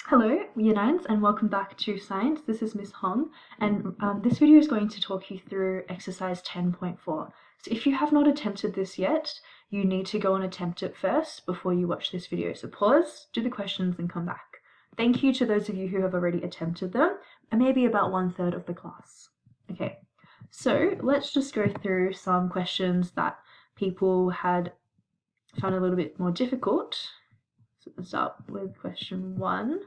Hello, Year 9s, and welcome back to Science. This is Miss Hong, and this video is going to talk you through exercise 10.4. So if you have not attempted this yet, you need to go and attempt it first before you watch this video. So pause, do the questions, and come back. Thank you to those of you who have already attempted them, and maybe about 1/3 of the class. Okay, so let's just go through some questions that people had found a little bit more difficult. So let's start with question 1.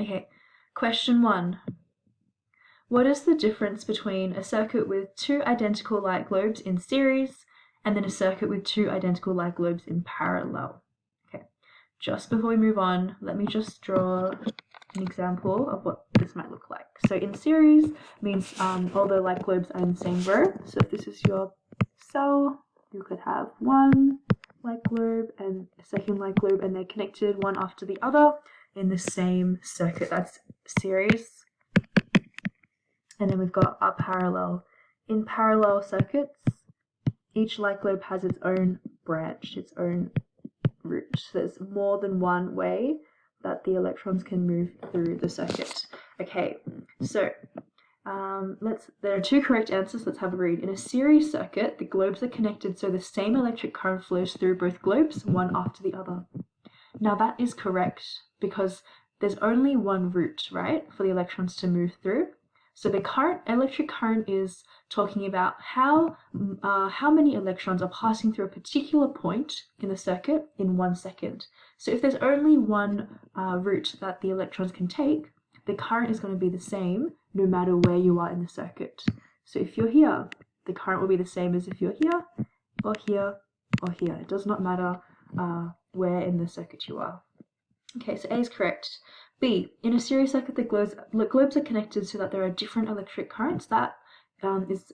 Okay, question 1. What is the difference between a circuit with two identical light globes in series and then a circuit with two identical light globes in parallel? Okay, just before we move on, let me just draw an example of what this might look like. So in series means all the light globes are in the same row. So if this is your cell, you could have one light globe and a second light globe, and they're connected one after the other in the same circuit. That's series. And then we've got our parallel. In parallel circuits, each light globe has its own branch, its own route. So there's more than one way that the electrons can move through the circuit. Okay, so there are two correct answers. Let's have a read. In a series circuit, the globes are connected so the same electric current flows through both globes, one after the other. Now that is correct because there's only one route, right, for the electrons to move through. So the electric current is talking about how many electrons are passing through a particular point in the circuit in 1 second. So if there's only one route that the electrons can take, the current is going to be the same no matter where you are in the circuit. So if you're here, the current will be the same as if you're here, or here, or here. It does not matter where in the circuit you are. Okay, so A is correct. B, in a series circuit, the globes are connected so that there are different electric currents. That is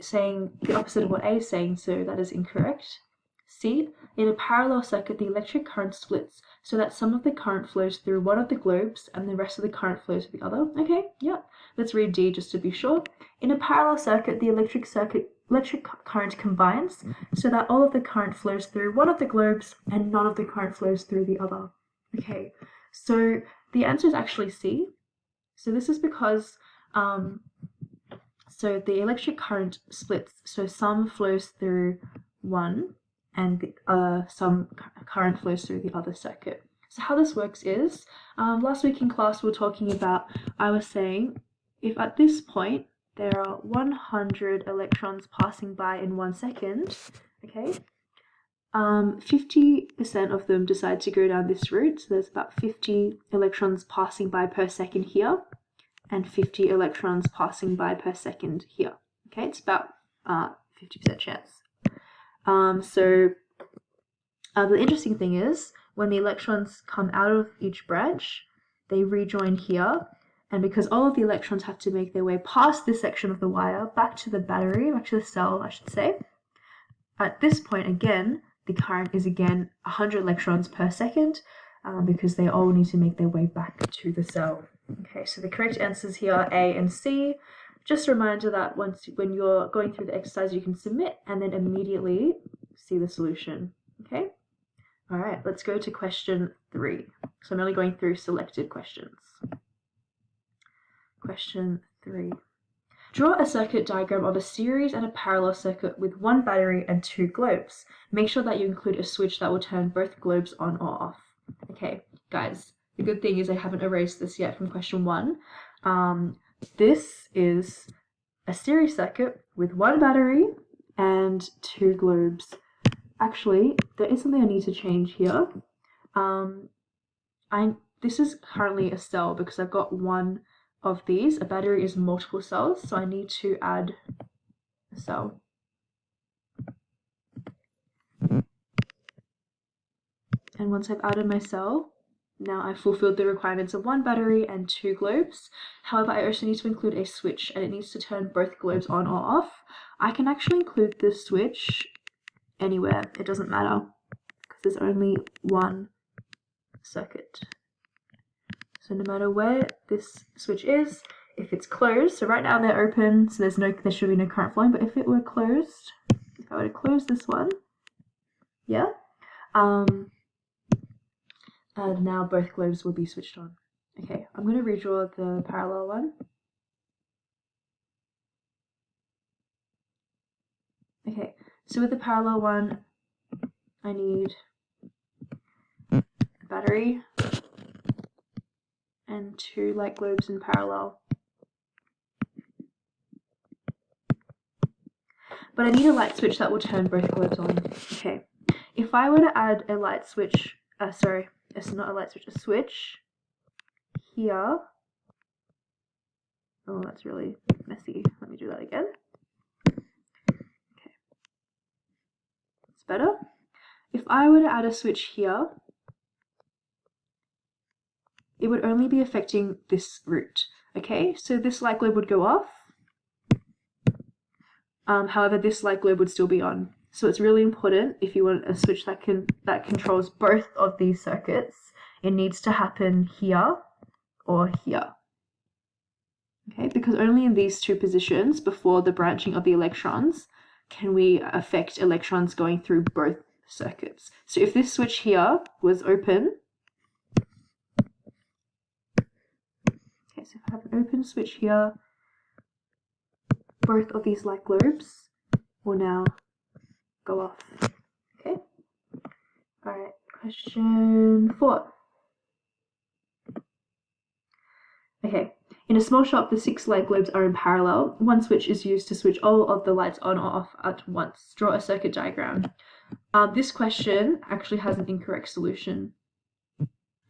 saying the opposite of what A is saying, so that is incorrect. C, in a parallel circuit, the electric current splits so that some of the current flows through one of the globes and the rest of the current flows through the other. Okay, yeah. Let's read D just to be sure. In a parallel circuit, the electric current combines so that all of the current flows through one of the globes and none of the current flows through the other. Okay, so the answer is actually C. So this is because so the electric current splits, so some flows through one and some current flows through the other circuit. So how this works is, last week in class we were talking about, I was saying, if at this point there are 100 electrons passing by in 1 second, okay, 50% of them decide to go down this route, so there's about 50 electrons passing by per second here, and 50 electrons passing by per second here. Okay, it's about 50% chance. The interesting thing is, when the electrons come out of each branch, they rejoin here, and because all of the electrons have to make their way past this section of the wire, back to the battery, back to the cell, I should say, at this point again, the current is again 100 electrons per second, because they all need to make their way back to the cell. Okay, so the correct answers here are A and C. Just a reminder that when you're going through the exercise, you can submit and then immediately see the solution. Okay? All right, let's go to question 3. So I'm only going through selected questions. Question 3. Draw a circuit diagram of a series and a parallel circuit with one battery and two globes. Make sure that you include a switch that will turn both globes on or off. Okay, guys, the good thing is I haven't erased this yet from question 1. This is a series circuit with one battery and two globes. Actually, there is something I need to change here. This is currently a cell because I've got one of these. A battery is multiple cells, so I need to add a cell. And once I've added my cell, now I've fulfilled the requirements of one battery and two globes. However, I also need to include a switch, and it needs to turn both globes on or off. I can actually include this switch anywhere. It doesn't matter because there's only one circuit. So no matter where this switch is, if it's closed, so right now they're open, so there should be no current flowing, but if it were closed, if I were to close this one, yeah, now both globes will be switched on. Okay, I'm going to redraw the parallel one. Okay, so with the parallel one, I need a battery and 2 light globes in parallel. But I need a light switch that will turn both globes on. Okay, if I were to add a light switch, sorry, it's not a light switch, a switch here. Oh, that's really messy. Let me do that again. Okay, it's better. If I were to add a switch here, it would only be affecting this route. Okay, so this light globe would go off. However, this light globe would still be on. So it's really important, if you want a switch that controls both of these circuits, it needs to happen here or here. Okay, because only in these 2 positions before the branching of the electrons can we affect electrons going through both circuits. So if this switch here was open, okay, so if I have an open switch here, both of these light globes will now go off. Okay. Alright, question 4. Okay, in a small shop, the 6 light globes are in parallel. One switch is used to switch all of the lights on or off at once. Draw a circuit diagram. This question actually has an incorrect solution.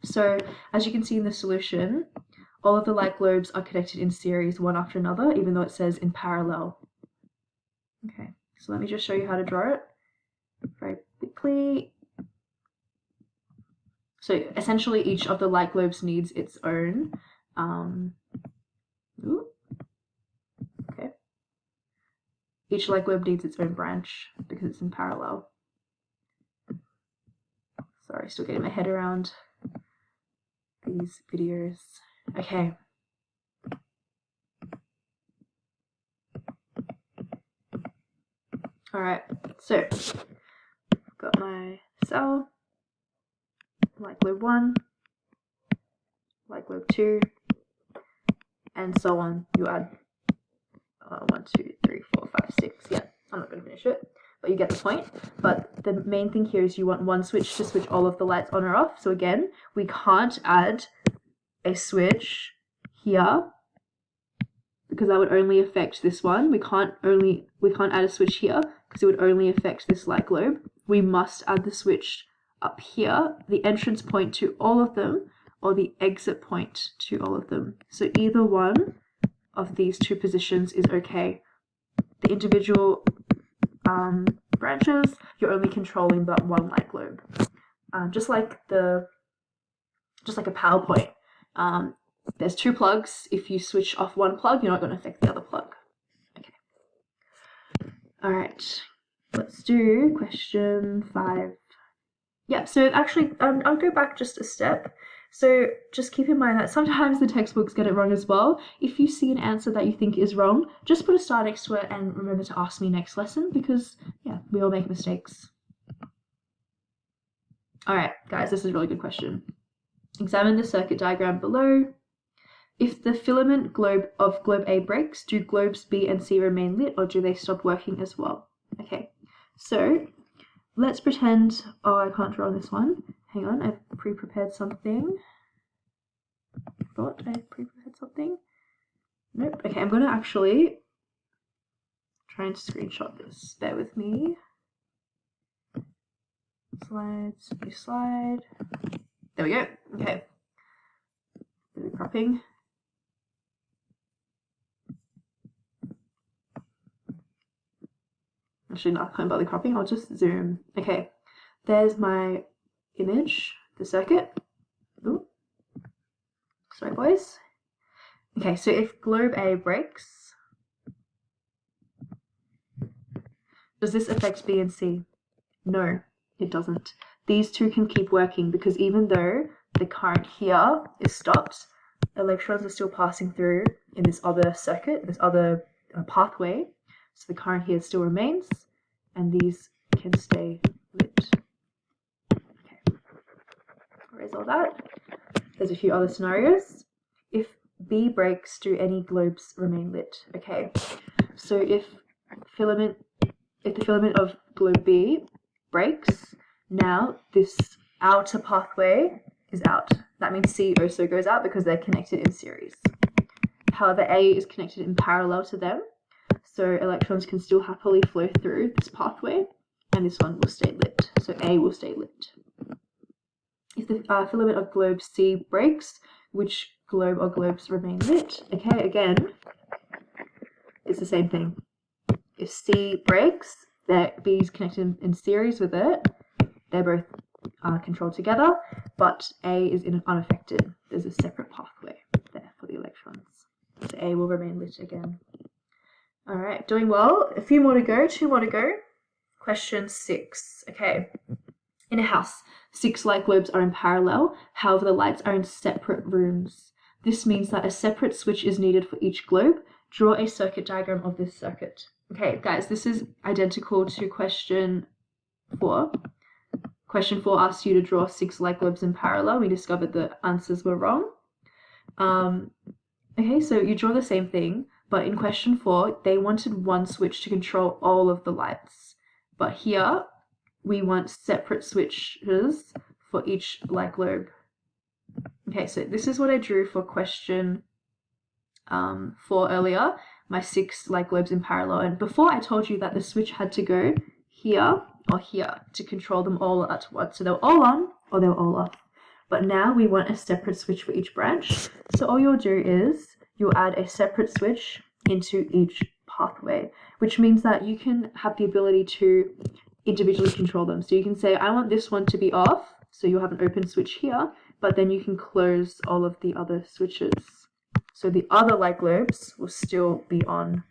So, as you can see in the solution, all of the light globes are connected in series one after another, even though it says in parallel. Okay, so let me just show you how to draw it very quickly. So essentially each of the light globes needs its own, okay. Each light globe needs its own branch because it's in parallel. Sorry, still getting my head around these videos. Okay. Alright, so I've got my cell, light globe 1, light globe 2, and so on. You add 1, 2, 3, 4, 5, 6. Yeah, I'm not going to finish it, but you get the point. But the main thing here is you want one switch to switch all of the lights on or off. So again, we can't add a switch here because that would only affect this one. We can't add a switch here because it would only affect this light globe. We must add the switch up here, the entrance point to all of them, or the exit point to all of them. So either one of these 2 positions is okay. The individual branches, you're only controlling that one light globe. Just like a PowerPoint. There's 2 plugs. If you switch off one plug, you're not going to affect the other plug. Okay. Alright, let's do question 5. Yeah, so actually, I'll go back just a step. So just keep in mind that sometimes the textbooks get it wrong as well. If you see an answer that you think is wrong, just put a star next to it and remember to ask me next lesson because, yeah, we all make mistakes. Alright, guys, this is a really good question. Examine the circuit diagram below. If the filament globe of globe A breaks, do globes B and C remain lit or do they stop working as well? Okay, so let's pretend, oh, I can't draw this one. Hang on, I've pre-prepared something. Thought I pre-prepared something. Nope. Okay, I'm going to actually try and screenshot this. Bear with me. Slides, new slide. There we go. Okay. Bit of cropping. Actually, not can't bother cropping. I'll just zoom. Okay. There's my image, the circuit. Ooh. Sorry, boys. Okay, so if globe A breaks, does this affect B and C? No, it doesn't. These 2 can keep working because even though the current here is stopped, electrons are still passing through in this other circuit, this other pathway. So the current here still remains, and these can stay lit. Okay. erase all that. There's a few other scenarios. If B breaks, do any globes remain lit? Okay, so if the filament of globe B breaks, now this outer pathway is out. That means C also goes out because they're connected in series. However, A is connected in parallel to them, so electrons can still happily flow through this pathway, and this one will stay lit. So A will stay lit. If the filament of globe C breaks, which globe or globes remain lit? Okay, again, it's the same thing. If C breaks, B is connected in series with it. They're both controlled together, but A is unaffected. There's a separate pathway there for the electrons. So A will remain lit again. All right, doing well. A few more to go, 2 more to go. Question 6. Okay. In a house, 6 light globes are in parallel. However, the lights are in separate rooms. This means that a separate switch is needed for each globe. Draw a circuit diagram of this circuit. Okay, guys, this is identical to question 4. Question 4 asks you to draw 6 light globes in parallel. We discovered the answers were wrong. Okay, so you draw the same thing, but in question 4, they wanted one switch to control all of the lights. But here, we want separate switches for each light globe. Okay, so this is what I drew for question 4 earlier, my 6 light globes in parallel. And before I told you that the switch had to go here or here to control them all at once. So they were all on or they were all off. But now we want a separate switch for each branch. So all you'll do is you'll add a separate switch into each pathway, which means that you can have the ability to individually control them. So you can say, I want this one to be off. So you'll have an open switch here, but then you can close all of the other switches. So the other light globes will still be on.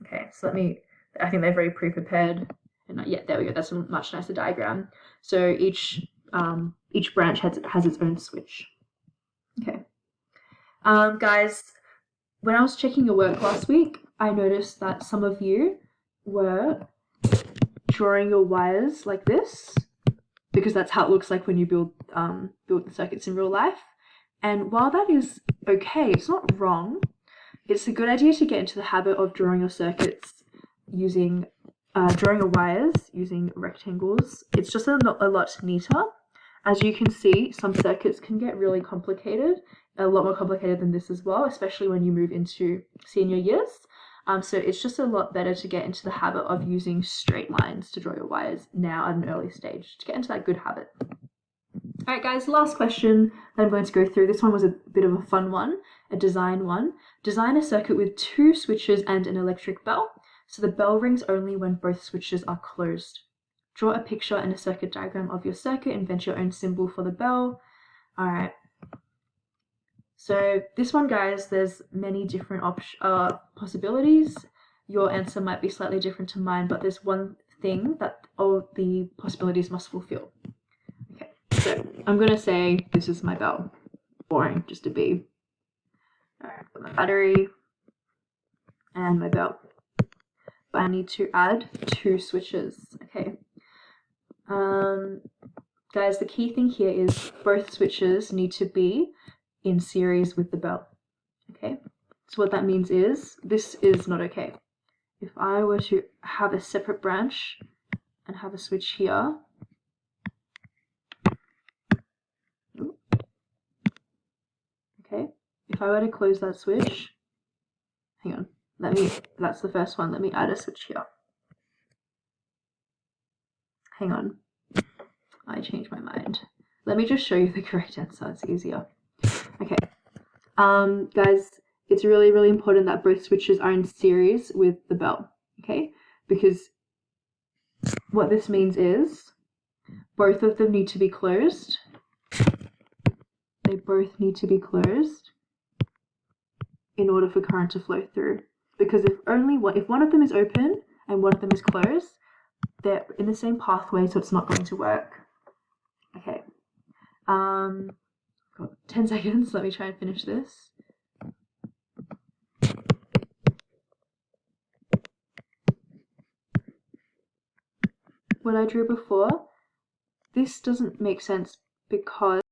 Okay, so I think they're very pre-prepared. And yeah, there we go. That's a much nicer diagram. So each branch has its own switch. Okay. Guys, when I was checking your work last week, I noticed that some of you were drawing your wires like this, because that's how it looks like when you build the circuits in real life. And while that is okay, it's not wrong, it's a good idea to get into the habit of drawing your circuits using drawing your wires using rectangles. It's just a lot neater. As you can see, some circuits can get really complicated, a lot more complicated than this as well, especially when you move into senior years. So it's just a lot better to get into the habit of using straight lines to draw your wires now at an early stage, to get into that good habit. All right, guys, last question that I'm going to go through. This one was a bit of a fun one, a design one. Design a circuit with 2 switches and an electric bell. So the bell rings only when both switches are closed. Draw a picture and a circuit diagram of your circuit. Invent your own symbol for the bell. All right. So this one, guys, there's many different possibilities. Your answer might be slightly different to mine, but there's one thing that all the possibilities must fulfill. Okay, so I'm going to say this is my bell. Boring, just a B. All right, got my battery and my bell. But I need to add 2 switches. Okay. Guys, the key thing here is both switches need to be in series with the bell. Okay, so what that means is this is not okay. If I were to have a separate branch and have a switch here, okay, if I were to close that switch, hang on, that's the first one, let me add a switch here. Hang on, I changed my mind. Let me just show you the correct answer, it's easier. Okay, guys, it's really, really important that both switches are in series with the bell, okay? Because what this means is both of them need to be closed. They both need to be closed in order for current to flow through. Because if one of them is open and one of them is closed, they're in the same pathway, so it's not going to work. Okay. Got 10 seconds, let me try and finish this. What I drew before, this doesn't make sense because